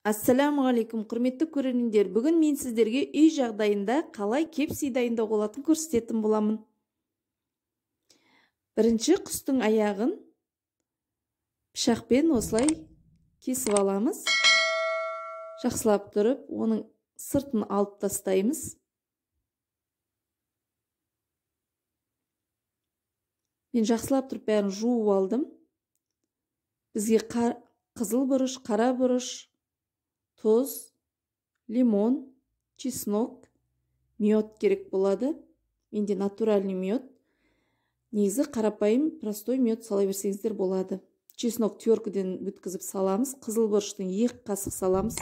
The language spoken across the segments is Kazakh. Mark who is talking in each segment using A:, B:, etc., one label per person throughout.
A: Ассаламуалейкум, құрметті көрермендер. Бүгін мен сіздерге үй жағдайында қалай кепси дайындауға болатынын көрсететін боламын. Бірінші, құстың аяғын пышақпен осылай кесіп аламыз. Жақсылап тұрып, оның сыртын алып тастаймыз. Мен жақсылап тұрып бәрін жуып алдым. Бізге қызыл бұрыш, қара бұрыш, тоз, лимон, чеснок, мед керек болады. Менде натуральный мед. Негізі қарапайым простой мед сала берсеңіздер болады. Чеснок теркіден бүткізіп саламыз. Қызыл бұрыштан 2 қасық саламыз.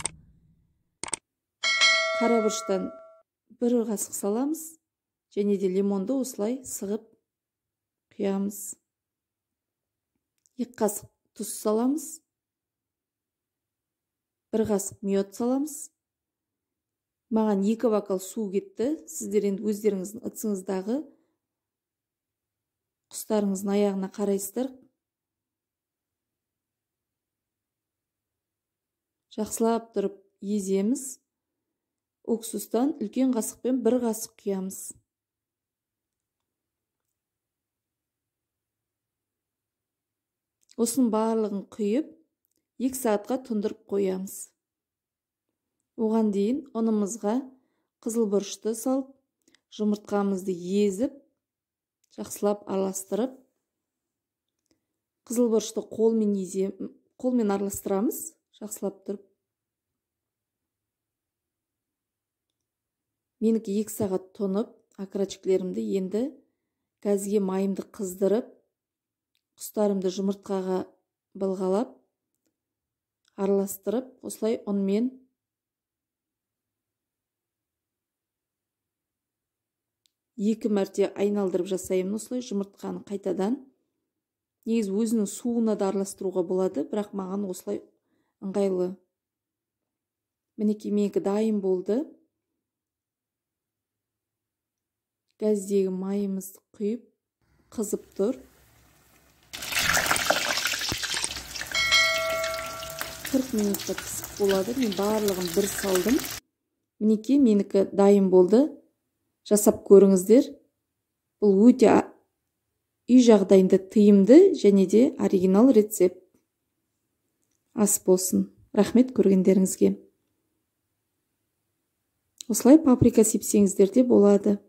A: Қара бұрыштан 1 қасық саламыз. Және де лимонды осылай сығып құямыз. 2 қасық тұз саламыз. 1 қасық мед саламыз. Маған 2 бокал су кетті. Сіздер енді өздеріңіздің ыдысыңыздағы құстарыңыздың аяғына қарайсыздар. Жақсылап тұрып еземіз. Уксустан үлкен қасықпен 1 қасық құямыз. Осының барлығын құйып 2 сағатқа тұндырып қоямыз. Оған дейін ұнымызға қызыл бұрышты салып, жұмыртқамызды езіп, жақсылап араластырып, қызыл бұрышты қолмен араластырамыз, жақсылап тұрып. Менікі 2 сағат тұнып, окорочкілерімді енді газге майымды қыздырып, құстарымды жұмыртқаға былғалап, араластырып, осылай ұнмен 2 мәрте айналдырып жасаймын. Осылай жұмыртқаны қайтадан. Негіз өзінің суына да араластыруға болады, бірақ маған осылай ыңғайлы. Мінекей менікі дайын болды. Газдегі майымызды құйып, қызып тұр. 40 минутта пісіп болады. Мен барлығын бір салдым. Мінекей менікі дайын болды. Жасап көріңіздер. Бұл өте үй жағдайында тиімді және де оригинал рецепт. Ас болсын. Рахмет көргендеріңізге. Осылай паприка сепсеңіздер де болады.